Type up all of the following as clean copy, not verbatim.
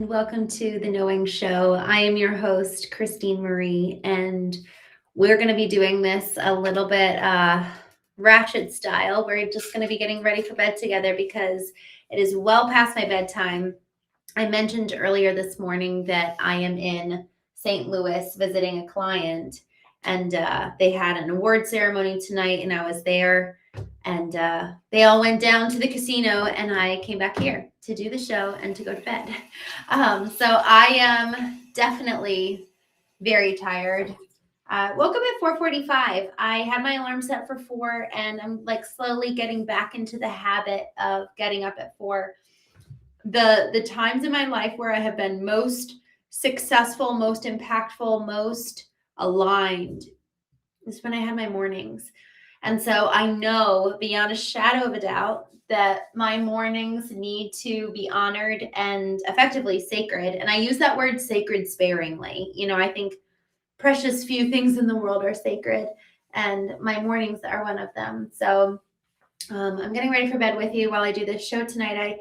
Welcome to the Knowing Show. I am your host, Christene Marie, and we're going to be doing this a little bit ratchet style. We're just going to be getting ready for bed together because it is well past my bedtime. I mentioned earlier this morning that I am in St. Louis visiting a client, and they had an award ceremony tonight, and I was there. And they all went down to the casino, and I came back here to do the show and to go to bed. So I am definitely very tired. Woke up at 4:45. I had my alarm set for 4, and I'm like slowly getting back into the habit of getting up at 4. The times in my life where I have been most successful, most impactful, most aligned is when I had my mornings. And so I know beyond a shadow of a doubt that my mornings need to be honored and effectively sacred. And I use that word sacred sparingly. I think precious few things in the world are sacred, and my mornings are one of them. So I'm getting ready for bed with you while I do this show tonight.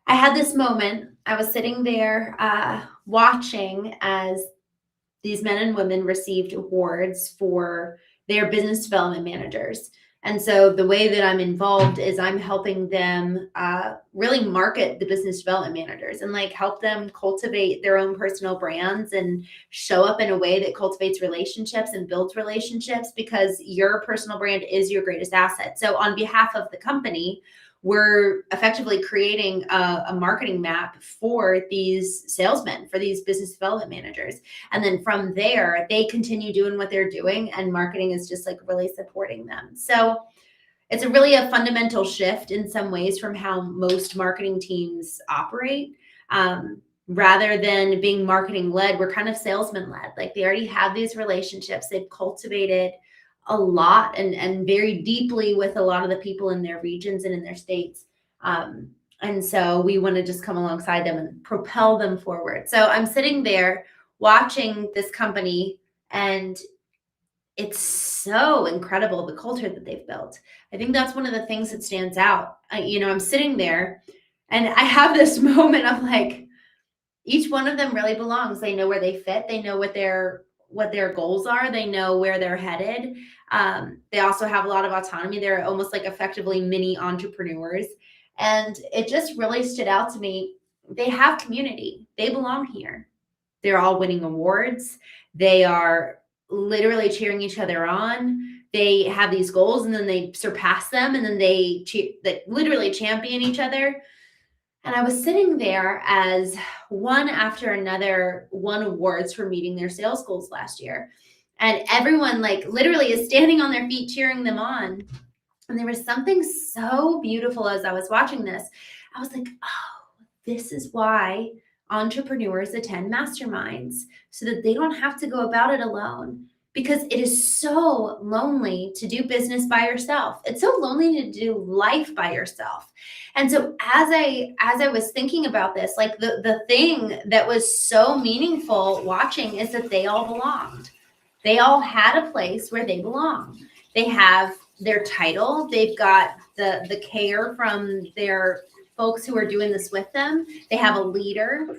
I had this moment. I was sitting there watching as these men and women received awards for their business development managers. And so the way that I'm involved is I'm helping them really market the business development managers and help them cultivate their own personal brands and show up in a way that cultivates relationships and builds relationships, because your personal brand is your greatest asset. So on behalf of the company, we're effectively creating a marketing map for these salesmen, for these business development managers. And then from there, they continue doing what they're doing, and marketing is just really supporting them. So it's really a fundamental shift in some ways from how most marketing teams operate. Rather than being marketing led, we're kind of salesman led. They already have these relationships. They've cultivated a lot and very deeply with a lot of the people in their regions and in their states. And so we want to just come alongside them and propel them forward. So I'm sitting there watching this company, and it's so incredible, the culture that they've built. I think that's one of the things that stands out. I'm sitting there and I have this moment of each one of them really belongs. They know where they fit. They know what their goals are. They know where they're headed. They also have a lot of autonomy. They're almost effectively mini entrepreneurs. And it just really stood out to me. They have community. They belong here. They're all winning awards. They are literally cheering each other on. They have these goals, and then they surpass them, and then they literally champion each other. And I was sitting there as one after another won awards for meeting their sales goals last year. And everyone literally is standing on their feet cheering them on. And there was something so beautiful as I was watching this. I was like, oh, this is why entrepreneurs attend masterminds, so that they don't have to go about it alone. Because it is so lonely to do business by yourself. It's so lonely to do life by yourself. And so as I was thinking about this, the thing that was so meaningful watching is that they all belonged. They all had a place where they belong. They have their title. They've got the care from their folks who are doing this with them. They have a leader.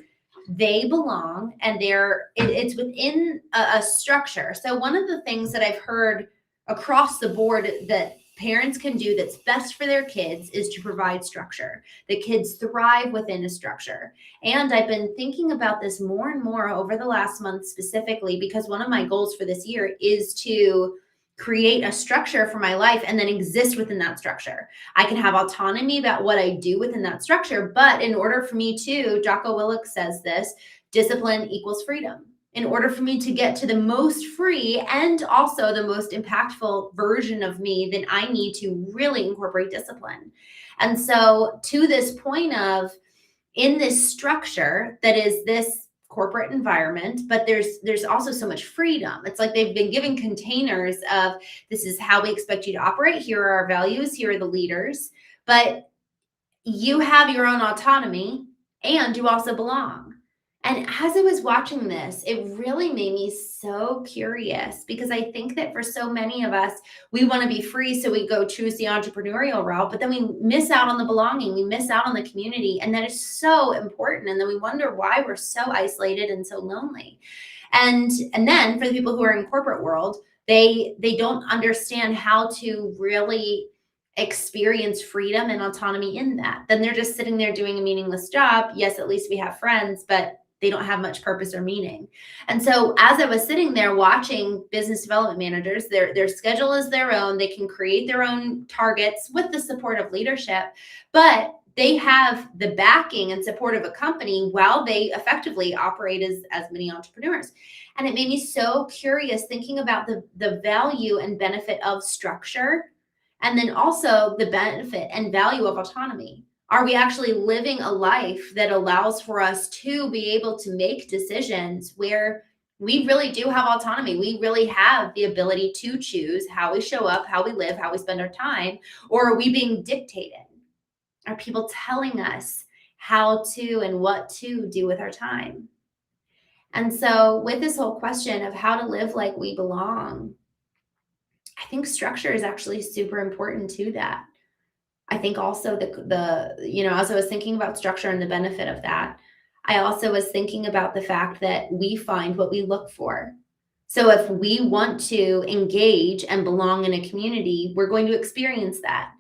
They belong, and it's within a structure. So one of the things that I've heard across the board that parents can do that's best for their kids is to provide structure. The kids thrive within a structure. And I've been thinking about this more and more over the last month specifically, because one of my goals for this year is to create a structure for my life and then exist within that structure. I can have autonomy about what I do within that structure, but in order for me to, Jocko Willink says this, discipline equals freedom. In order for me to get to the most free and also the most impactful version of me, then I need to really incorporate discipline. And so to this point of, in this structure that is this corporate environment, but there's also so much freedom. It's they've been given containers of, this is how we expect you to operate. Here are our values. Here are the leaders. But you have your own autonomy, and you also belong. And as I was watching this, it really made me so curious, because I think that for so many of us, we want to be free. So we go choose the entrepreneurial route, but then we miss out on the belonging. We miss out on the community. And that is so important. And then we wonder why we're so isolated and so lonely. And then for the people who are in corporate world, they don't understand how to really experience freedom and autonomy in that. Then they're just sitting there doing a meaningless job. Yes, at least we have friends, but they don't have much purpose or meaning. And so as I was sitting there watching business development managers, their schedule is their own. They can create their own targets with the support of leadership, but they have the backing and support of a company while they effectively operate as mini entrepreneurs. And it made me so curious thinking about the value and benefit of structure, and then also the benefit and value of autonomy. Are we actually living a life that allows for us to be able to make decisions where we really do have autonomy? We really have the ability to choose how we show up, how we live, how we spend our time, or are we being dictated? Are people telling us how to and what to do with our time? And so with this whole question of how to live like we belong, I think structure is actually super important to that. I think also as I was thinking about structure and the benefit of that, I also was thinking about the fact that we find what we look for. So if we want to engage and belong in a community, we're going to experience that.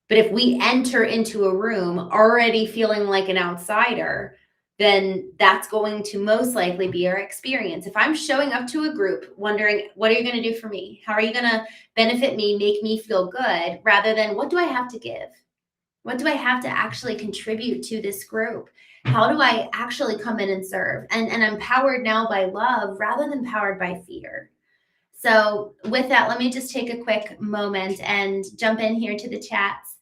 But if we enter into a room already feeling like an outsider, then that's going to most likely be our experience. If I'm showing up to a group wondering, what are you going to do for me? How are you going to benefit me, make me feel good, rather than what do I have to give? What do I have to actually contribute to this group? How do I actually come in and serve? And I'm powered now by love rather than powered by fear. So with that, let me just take a quick moment and jump in here to the chats.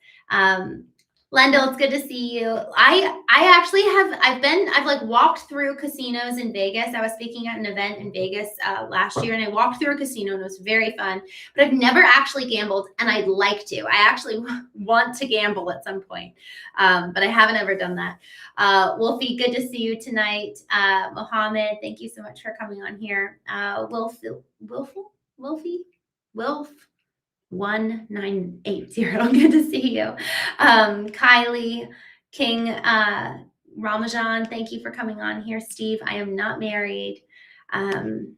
Lendl, it's good to see you. I actually I've like walked through casinos in Vegas. I was speaking at an event in Vegas last year, and I walked through a casino, and it was very fun, but I've never actually gambled, and I'd like to. I actually want to gamble at some point, but I haven't ever done that. Wolfie, good to see you tonight. Mohammed, thank you so much for coming on here. Wilf 1980. Good to see you. Kylie, King, Ramajan, thank you for coming on here. Steve, I am not married. The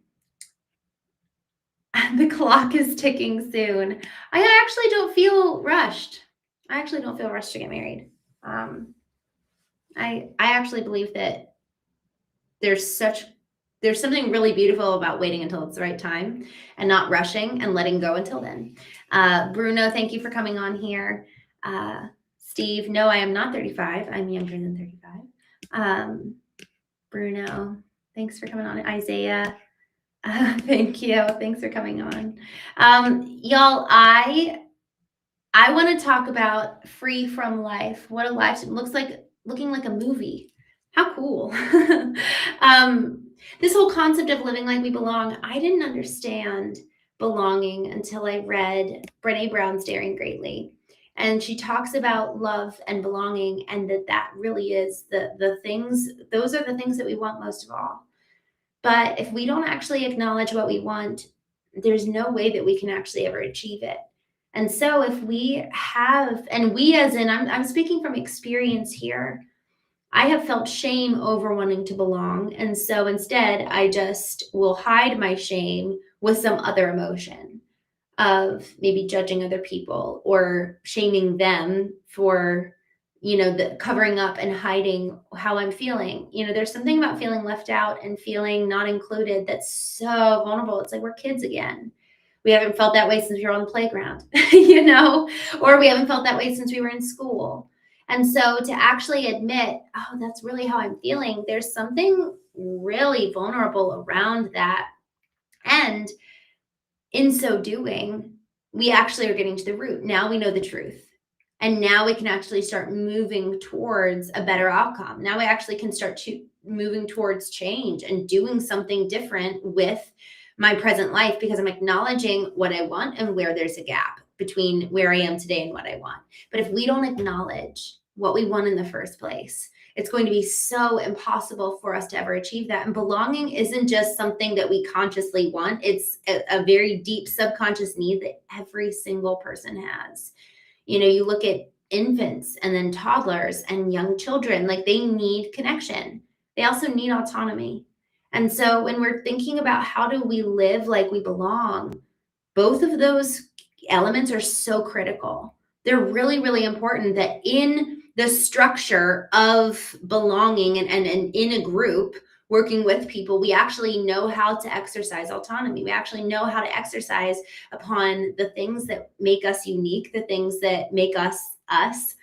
clock is ticking soon. I actually don't feel rushed. To get married. I actually believe that there's something really beautiful about waiting until it's the right time and not rushing and letting go until then. Bruno, thank you for coming on here. Steve, no, I am not 35. I'm younger than 35. Bruno, thanks for coming on. Isaiah, thank you. Thanks for coming on. Y'all, I want to talk about free from life. What a life looks like, looking like a movie. How cool. This whole concept of living like we belong, I didn't understand belonging until I read Brené Brown's Daring Greatly. And she talks about love and belonging, and that really is the things, those are the things that we want most of all. But if we don't actually acknowledge what we want, there's no way that we can actually ever achieve it. And so if we have, and we as in, I'm speaking from experience here, I have felt shame over wanting to belong. And so instead, I just will hide my shame with some other emotion of maybe judging other people or shaming them for, the covering up and hiding how I'm feeling. There's something about feeling left out and feeling not included that's so vulnerable. It's like we're kids again. We haven't felt that way since we were on the playground, or we haven't felt that way since we were in school. And so to actually admit, oh, that's really how I'm feeling, there's something really vulnerable around that. And in so doing, we actually are getting to the root. Now we know the truth. And now we can actually start moving towards a better outcome. Now we actually can start moving towards change and doing something different with my present life, because I'm acknowledging what I want and where there's a gap between where I am today and what I want. But if we don't acknowledge what we want in the first place, it's going to be so impossible for us to ever achieve that. And belonging isn't just something that we consciously want. It's a very deep subconscious need that every single person has. You know, you look at infants and then toddlers and young children, like they need connection. They also need autonomy. And so when we're thinking about how do we live like we belong, both of those elements are so critical. They're really, really important that in the structure of belonging and in a group, working with people, we actually know how to exercise autonomy. We actually know how to exercise upon the things that make us unique, the things that make us us,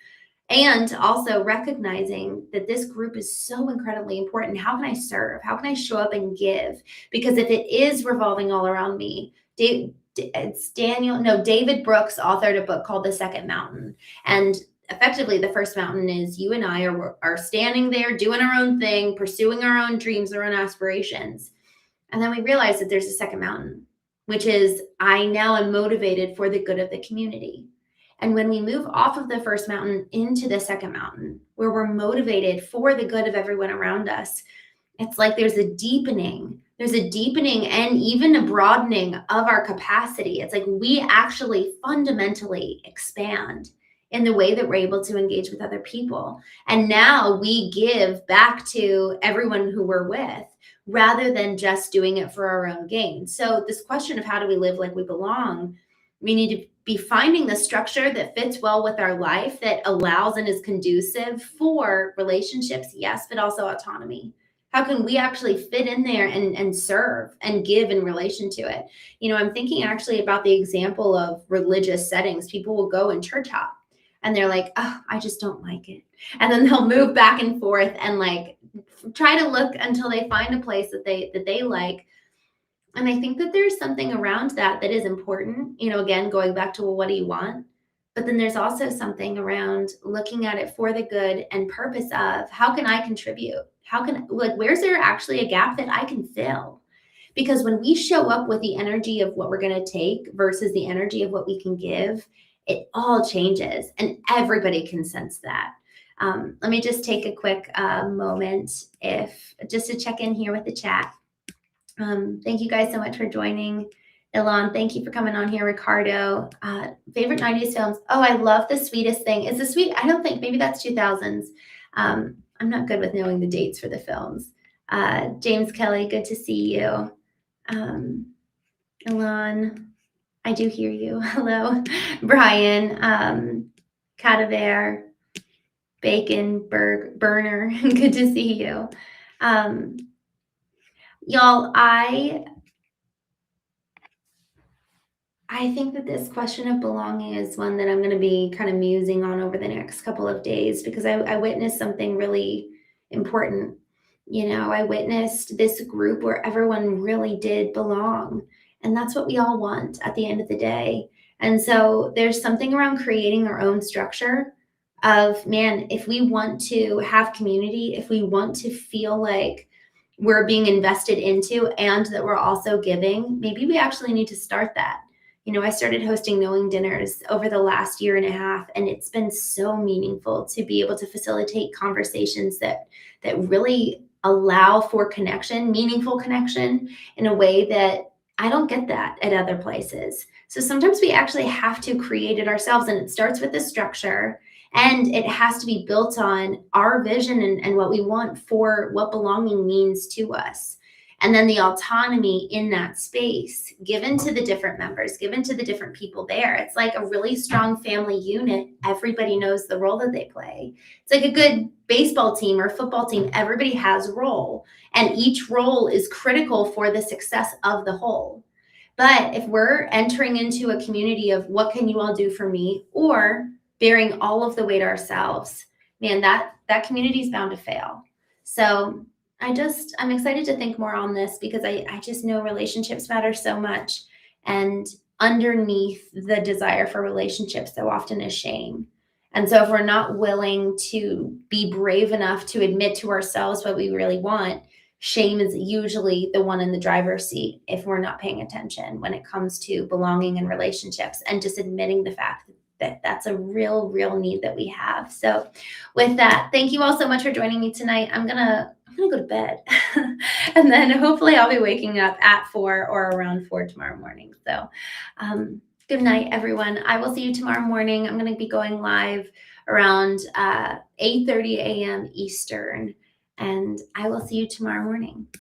and also recognizing that this group is so incredibly important. How can I serve? How can I show up and give? Because if it is revolving all around me, David Brooks authored a book called The Second Mountain. And effectively, the first mountain is you and I are standing there doing our own thing, pursuing our own dreams, our own aspirations. And then we realize that there's a second mountain, which is I now am motivated for the good of the community. And when we move off of the first mountain into the second mountain, where we're motivated for the good of everyone around us, it's like there's a deepening and even a broadening of our capacity. It's like we actually fundamentally expand in the way that we're able to engage with other people. And now we give back to everyone who we're with rather than just doing it for our own gain. So this question of how do we live like we belong, we need to be finding the structure that fits well with our life, that allows and is conducive for relationships, yes, but also autonomy. How can we actually fit in there and serve and give in relation to it? You know, I'm thinking actually about the example of religious settings. People will go and church hop and they're like, oh, I just don't like it. And then they'll move back and forth and like try to look until they find a place that they like. And I think that there's something around that is important, you know, again, going back to, well, what do you want? But then there's also something around looking at it for the good and purpose of how can I contribute? Where's there actually a gap that I can fill? Because when we show up with the energy of what we're going to take versus the energy of what we can give, it all changes and everybody can sense that. Let me just take a quick moment just to check in here with the chat. Thank you guys so much for joining. Ilan, thank you for coming on here. Ricardo, favorite 90s films. Oh, I love The Sweetest Thing. Is The Sweet? I don't think, maybe that's 2000s. I'm not good with knowing the dates for the films. James Kelly, good to see you. Ilan, I do hear you. Hello. Brian, Cadaver, Bacon, Burner, good to see you. Y'all, I think that this question of belonging is one that I'm going to be kind of musing on over the next couple of days because I witnessed something really important. You know, I witnessed this group where everyone really did belong. And that's what we all want at the end of the day. And so there's something around creating our own structure of, man, if we want to have community, if we want to feel like we're being invested into and that we're also giving, maybe we actually need to start that. You know, I started hosting knowing dinners over the last year and a half, and it's been so meaningful to be able to facilitate conversations that really allow for connection, meaningful connection in a way that I don't get that at other places. So sometimes we actually have to create it ourselves, and it starts with the structure, and it has to be built on our vision and what we want for what belonging means to us. And then the autonomy in that space given to the different members, given to the different people there. It's like a really strong family unit. Everybody knows the role that they play. It's like a good baseball team or football team. Everybody has a role, and each role is critical for the success of the whole. But if we're entering into a community of what can you all do for me, or bearing all of the weight ourselves, man, that community is bound to fail. So I'm excited to think more on this because I just know relationships matter so much. And underneath the desire for relationships so often is shame. And so if we're not willing to be brave enough to admit to ourselves what we really want, shame is usually the one in the driver's seat if we're not paying attention when it comes to belonging in relationships and just admitting the fact that's a real need that we have. So with that, thank you all so much for joining me tonight. I'm gonna go to bed. And then hopefully I'll be waking up at 4 or around 4 tomorrow morning. So good night, everyone. I will see you tomorrow morning. I'm going to be going live around 8:30 a.m. Eastern, and I will see you tomorrow morning.